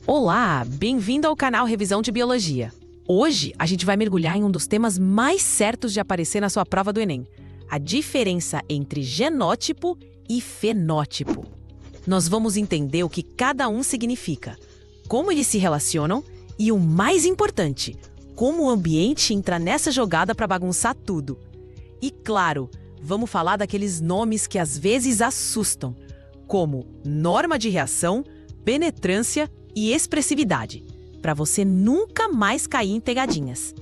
Olá, bem-vindo ao canal Revisão de Biologia. Hoje a gente vai mergulhar em um dos temas mais certos de aparecer na sua prova do Enem: a diferença entre genótipo e fenótipo. Nós vamos entender o que cada um significa, como eles se relacionam e, o mais importante, como o ambiente entra nessa jogada para bagunçar tudo. E claro, vamos falar daqueles nomes que às vezes assustam, como norma de reação, penetrância e expressividade, para você nunca mais cair em pegadinhas.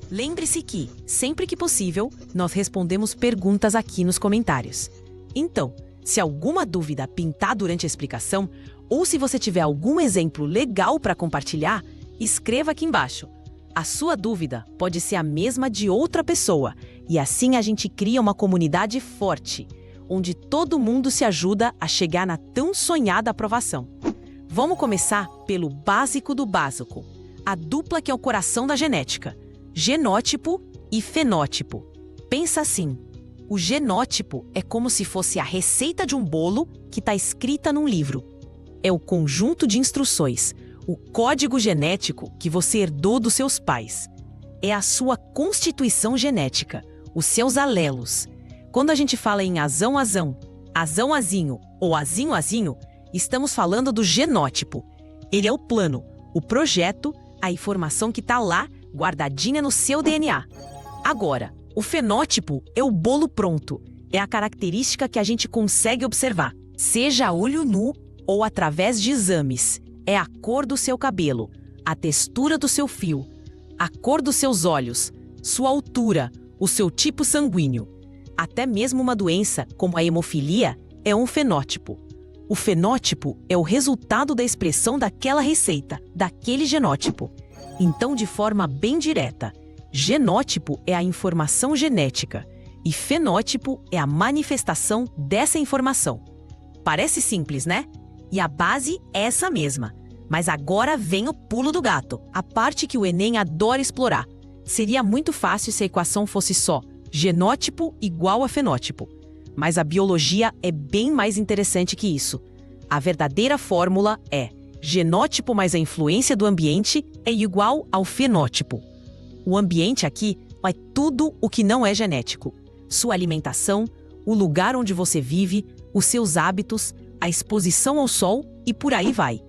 Lembre-se que, sempre que possível, nós respondemos perguntas aqui nos comentários. Então, se alguma dúvida pintar durante a explicação, ou se você tiver algum exemplo legal para compartilhar, escreva aqui embaixo. A sua dúvida pode ser a mesma de outra pessoa, e assim a gente cria uma comunidade forte, onde todo mundo se ajuda a chegar na tão sonhada aprovação. Vamos começar pelo básico do básico, a dupla que é o coração da genética: genótipo e fenótipo. Pensa assim, o genótipo é como se fosse a receita de um bolo que está escrita num livro. É o conjunto de instruções, o código genético que você herdou dos seus pais. É a sua constituição genética, os seus alelos. Quando a gente fala em azão-azão, azão-azinho ou azinho-azinho, estamos falando do genótipo. Ele é o plano, o projeto, a informação que está lá, guardadinha no seu DNA. Agora, o fenótipo é o bolo pronto. É a característica que a gente consegue observar, seja a olho nu ou através de exames. É a cor do seu cabelo, a textura do seu fio, a cor dos seus olhos, sua altura, o seu tipo sanguíneo. Até mesmo uma doença, como a hemofilia, é um fenótipo. O fenótipo é o resultado da expressão daquela receita, daquele genótipo. Então, de forma bem direta, genótipo é a informação genética e fenótipo é a manifestação dessa informação. Parece simples, né? E a base é essa mesma. Mas agora vem o pulo do gato, a parte que o Enem adora explorar. Seria muito fácil se a equação fosse só genótipo igual a fenótipo. Mas a biologia é bem mais interessante que isso. A verdadeira fórmula é: genótipo mais a influência do ambiente é igual ao fenótipo. O ambiente aqui é tudo o que não é genético. Sua alimentação, o lugar onde você vive, os seus hábitos, a exposição ao sol e por aí vai.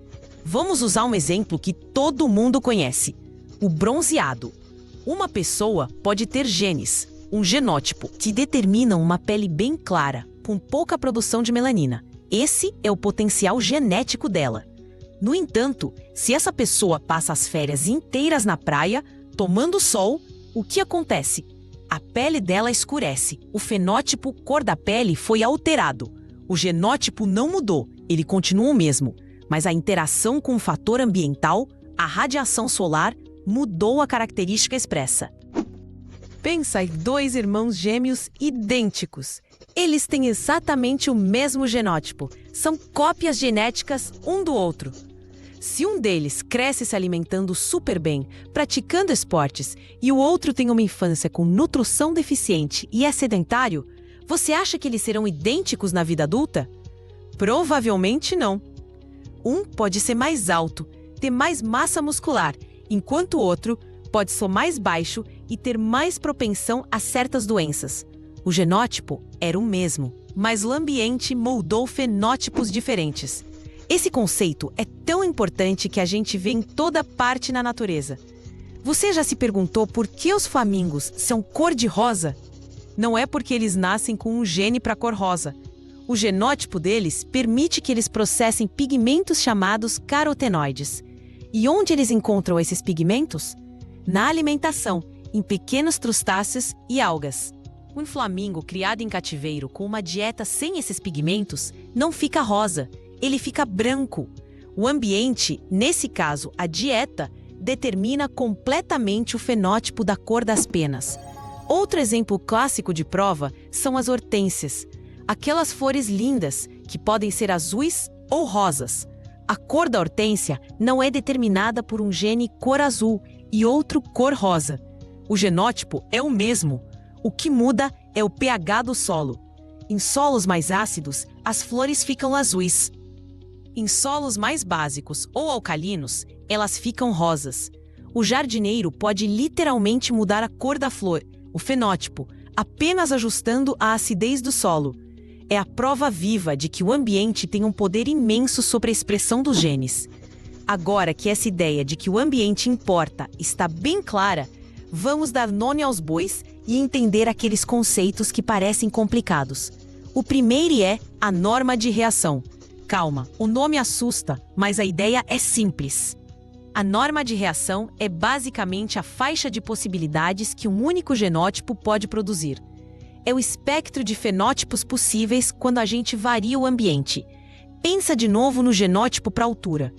Vamos usar um exemplo que todo mundo conhece: o bronzeado. Uma pessoa pode ter genes, um genótipo, que determinam uma pele bem clara, com pouca produção de melanina. Esse é o potencial genético dela. No entanto, se essa pessoa passa as férias inteiras na praia, tomando sol, o que acontece? A pele dela escurece, o fenótipo cor da pele foi alterado. O genótipo não mudou, ele continua o mesmo, mas a interação com o fator ambiental, a radiação solar, mudou a característica expressa. Pensa em dois irmãos gêmeos idênticos. Eles têm exatamente o mesmo genótipo. São cópias genéticas um do outro. Se um deles cresce se alimentando super bem, praticando esportes, e o outro tem uma infância com nutrição deficiente e é sedentário, você acha que eles serão idênticos na vida adulta? Provavelmente não. Um pode ser mais alto, ter mais massa muscular, enquanto o outro pode ser mais baixo e ter mais propensão a certas doenças. O genótipo era o mesmo, mas o ambiente moldou fenótipos diferentes. Esse conceito é tão importante que a gente vê em toda parte na natureza. Você já se perguntou por que os flamingos são cor-de-rosa? Não é porque eles nascem com um gene para cor rosa. O genótipo deles permite que eles processem pigmentos chamados carotenoides. E onde eles encontram esses pigmentos? Na alimentação, em pequenos crustáceos e algas. Um flamingo criado em cativeiro com uma dieta sem esses pigmentos não fica rosa, ele fica branco. O ambiente, nesse caso a dieta, determina completamente o fenótipo da cor das penas. Outro exemplo clássico de prova são as hortênsias, aquelas flores lindas que podem ser azuis ou rosas. A cor da hortênsia não é determinada por um gene cor azul e outro cor rosa. O genótipo é o mesmo. O que muda é o pH do solo. Em solos mais ácidos, as flores ficam azuis. Em solos mais básicos ou alcalinos, elas ficam rosas. O jardineiro pode literalmente mudar a cor da flor, o fenótipo, apenas ajustando a acidez do solo. É a prova viva de que o ambiente tem um poder imenso sobre a expressão dos genes. Agora que essa ideia de que o ambiente importa está bem clara, vamos dar nome aos bois e entender aqueles conceitos que parecem complicados. O primeiro é a norma de reação. Calma, o nome assusta, mas a ideia é simples. A norma de reação é basicamente a faixa de possibilidades que um único genótipo pode produzir. É o espectro de fenótipos possíveis quando a gente varia o ambiente. Pensa de novo no genótipo para altura.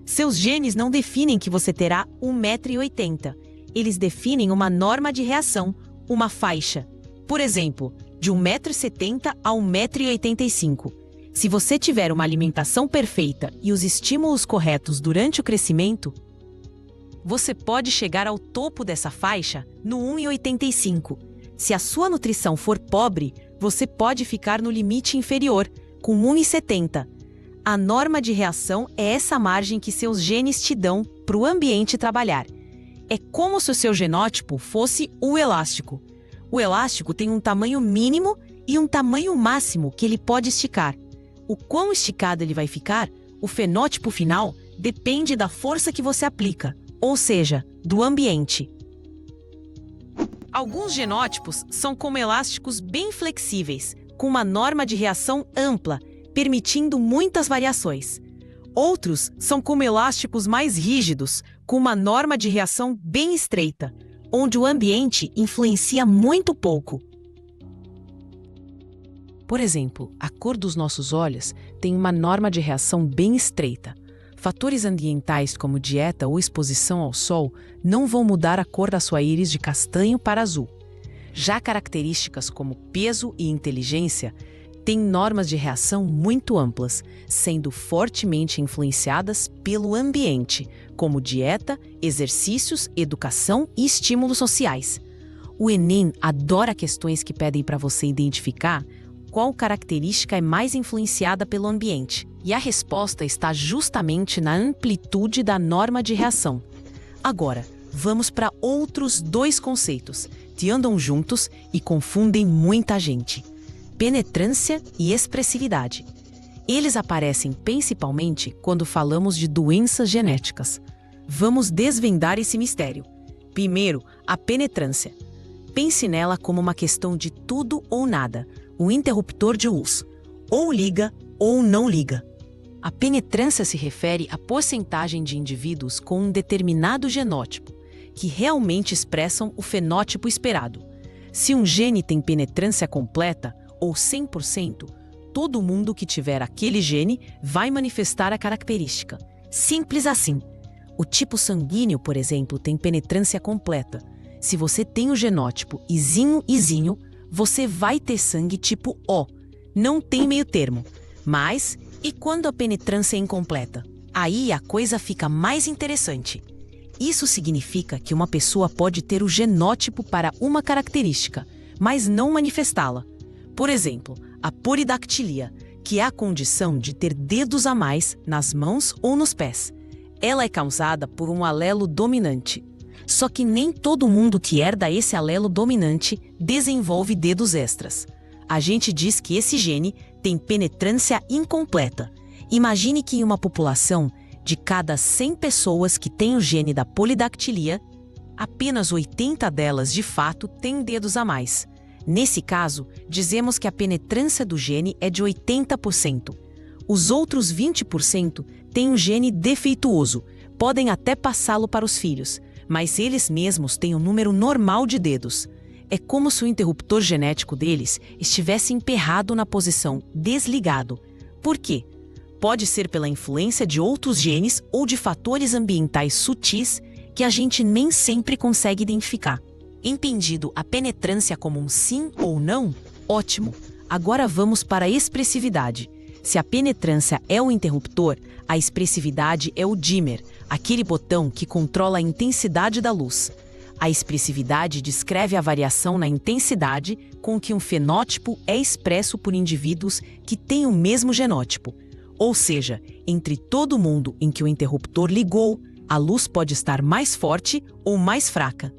Seus genes não definem que você terá 1,80 m. Eles definem uma norma de reação, uma faixa. Por exemplo, de 1,70 m a 1,85 m. Se você tiver uma alimentação perfeita e os estímulos corretos durante o crescimento, você pode chegar ao topo dessa faixa no 1,85 m. Se a sua nutrição for pobre, você pode ficar no limite inferior, com 1,70 m. A norma de reação é essa margem que seus genes te dão para o ambiente trabalhar. É como se o seu genótipo fosse o elástico. O elástico tem um tamanho mínimo e um tamanho máximo que ele pode esticar. O quão esticado ele vai ficar, o fenótipo final, depende da força que você aplica, ou seja, do ambiente. Alguns genótipos são como elásticos bem flexíveis, com uma norma de reação ampla, permitindo muitas variações. Outros são como elásticos mais rígidos, com uma norma de reação bem estreita, onde o ambiente influencia muito pouco. Por exemplo, a cor dos nossos olhos tem uma norma de reação bem estreita. Fatores ambientais como dieta ou exposição ao sol não vão mudar a cor da sua íris de castanho para azul. Já características como peso e inteligência têm normas de reação muito amplas, sendo fortemente influenciadas pelo ambiente, como dieta, exercícios, educação e estímulos sociais. O Enem adora questões que pedem para você identificar qual característica é mais influenciada pelo ambiente, e a resposta está justamente na amplitude da norma de reação. Agora, vamos para outros dois conceitos que andam juntos e confundem muita gente: penetrância e expressividade. Eles aparecem principalmente quando falamos de doenças genéticas. Vamos desvendar esse mistério. Primeiro, a penetrância. Pense nela como uma questão de tudo ou nada, um interruptor de luz. Ou liga ou não liga. A penetrância se refere à porcentagem de indivíduos com um determinado genótipo, que realmente expressam o fenótipo esperado. Se um gene tem penetrância completa, ou 100%, todo mundo que tiver aquele gene vai manifestar a característica. Simples assim. O tipo sanguíneo, por exemplo, tem penetrância completa. Se você tem o genótipo IZinho, você vai ter sangue tipo O. Não tem meio termo. Mas, e quando a penetrância é incompleta? Aí a coisa fica mais interessante. Isso significa que uma pessoa pode ter o genótipo para uma característica, mas não manifestá-la. Por exemplo, a polidactilia, que é a condição de ter dedos a mais nas mãos ou nos pés. Ela é causada por um alelo dominante. Só que nem todo mundo que herda esse alelo dominante desenvolve dedos extras. A gente diz que esse gene tem penetrância incompleta. Imagine que em uma população, de cada 100 pessoas que têm o gene da polidactilia, apenas 80 delas de fato têm dedos a mais. Nesse caso, dizemos que a penetrância do gene é de 80%. Os outros 20% têm um gene defeituoso, podem até passá-lo para os filhos, mas eles mesmos têm um número normal de dedos. É como se o interruptor genético deles estivesse emperrado na posição desligado. Por quê? Pode ser pela influência de outros genes ou de fatores ambientais sutis que a gente nem sempre consegue identificar. Entendido a penetrância como um sim ou não? Ótimo! Agora vamos para a expressividade. Se a penetrância é o interruptor, a expressividade é o dimmer, aquele botão que controla a intensidade da luz. A expressividade descreve a variação na intensidade com que um fenótipo é expresso por indivíduos que têm o mesmo genótipo. Ou seja, entre todo mundo em que o interruptor ligou, a luz pode estar mais forte ou mais fraca.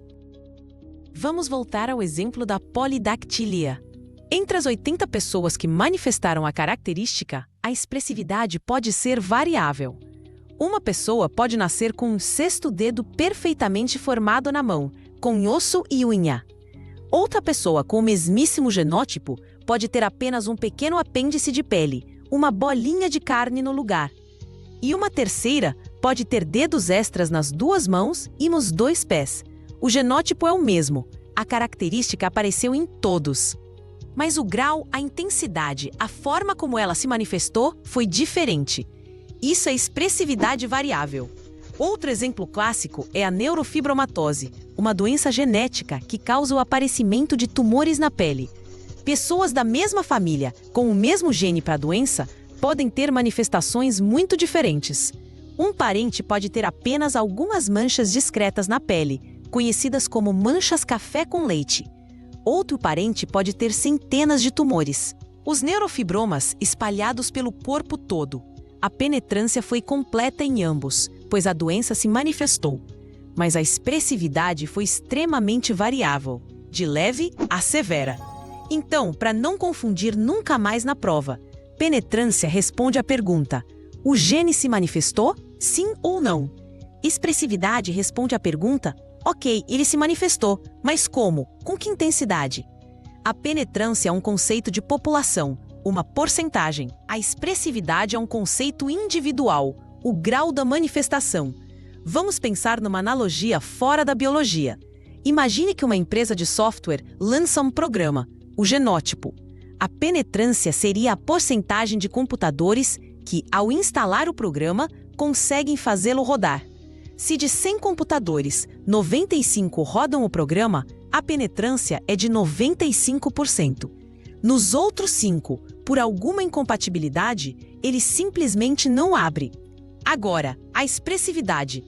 Vamos voltar ao exemplo da polidactilia. Entre as 80 pessoas que manifestaram a característica, a expressividade pode ser variável. Uma pessoa pode nascer com um sexto dedo perfeitamente formado na mão, com osso e unha. Outra pessoa com o mesmíssimo genótipo pode ter apenas um pequeno apêndice de pele, uma bolinha de carne no lugar. E uma terceira pode ter dedos extras nas 2 mãos e nos 2 pés. O genótipo é o mesmo, a característica apareceu em todos. Mas o grau, a intensidade, a forma como ela se manifestou foi diferente. Isso é expressividade variável. Outro exemplo clássico é a neurofibromatose, uma doença genética que causa o aparecimento de tumores na pele. Pessoas da mesma família, com o mesmo gene para a doença, podem ter manifestações muito diferentes. Um parente pode ter apenas algumas manchas discretas na pele, conhecidas como manchas café com leite. Outro parente pode ter centenas de tumores. Os neurofibromas espalhados pelo corpo todo. A penetrância foi completa em ambos, pois a doença se manifestou. Mas a expressividade foi extremamente variável, de leve a severa. Então, para não confundir nunca mais na prova, penetrância responde à pergunta: o gene se manifestou? Sim ou não? Expressividade responde à pergunta: ok, ele se manifestou, mas como? Com que intensidade? A penetrância é um conceito de população, uma porcentagem. A expressividade é um conceito individual, o grau da manifestação. Vamos pensar numa analogia fora da biologia. Imagine que uma empresa de software lança um programa, o genótipo. A penetrância seria a porcentagem de computadores que, ao instalar o programa, conseguem fazê-lo rodar. Se de 100 computadores, 95 rodam o programa, a penetrância é de 95%. Nos outros 5, por alguma incompatibilidade, ele simplesmente não abre. Agora, a expressividade.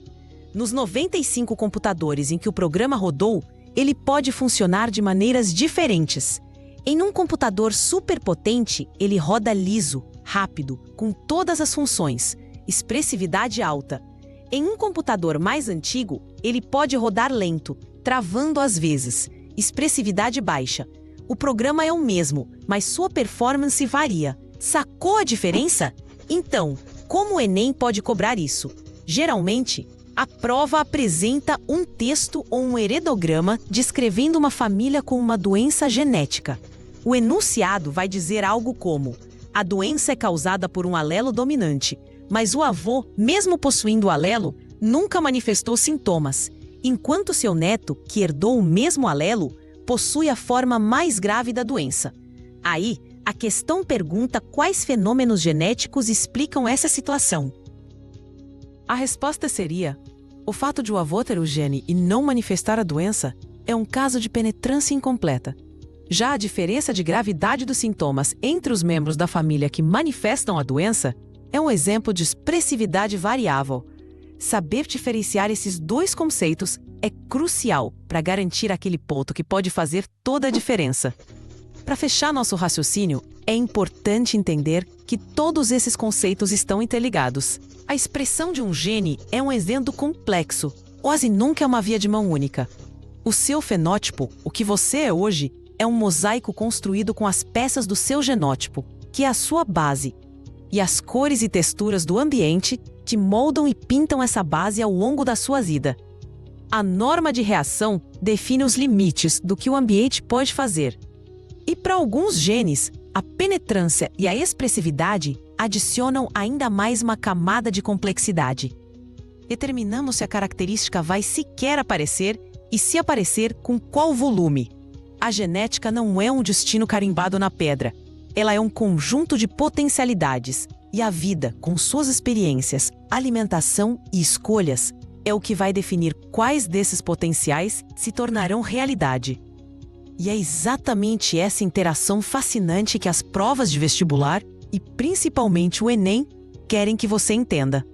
Nos 95 computadores em que o programa rodou, ele pode funcionar de maneiras diferentes. Em um computador superpotente, ele roda liso, rápido, com todas as funções, expressividade alta. Em um computador mais antigo, ele pode rodar lento, travando às vezes, expressividade baixa. O programa é o mesmo, mas sua performance varia. Sacou a diferença? Então, como o Enem pode cobrar isso? Geralmente, a prova apresenta um texto ou um heredograma descrevendo uma família com uma doença genética. O enunciado vai dizer algo como: a doença é causada por um alelo dominante, mas o avô, mesmo possuindo o alelo, nunca manifestou sintomas, enquanto seu neto, que herdou o mesmo alelo, possui a forma mais grave da doença. Aí, a questão pergunta quais fenômenos genéticos explicam essa situação. A resposta seria: o fato de o avô ter o gene e não manifestar a doença é um caso de penetrância incompleta. Já a diferença de gravidade dos sintomas entre os membros da família que manifestam a doença é um exemplo de expressividade variável. Saber diferenciar esses 2 conceitos é crucial para garantir aquele ponto que pode fazer toda a diferença. Para fechar nosso raciocínio, é importante entender que todos esses conceitos estão interligados. A expressão de um gene é um evento complexo, quase nunca é uma via de mão única. O seu fenótipo, o que você é hoje, é um mosaico construído com as peças do seu genótipo, que é a sua base, e as cores e texturas do ambiente que moldam e pintam essa base ao longo da sua vida. A norma de reação define os limites do que o ambiente pode fazer. E para alguns genes, a penetrância e a expressividade adicionam ainda mais uma camada de complexidade. Determinamos se a característica vai sequer aparecer e, se aparecer, com qual volume. A genética não é um destino carimbado na pedra. Ela é um conjunto de potencialidades. E a vida, com suas experiências, alimentação e escolhas, é o que vai definir quais desses potenciais se tornarão realidade. E é exatamente essa interação fascinante que as provas de vestibular, e principalmente o Enem, querem que você entenda.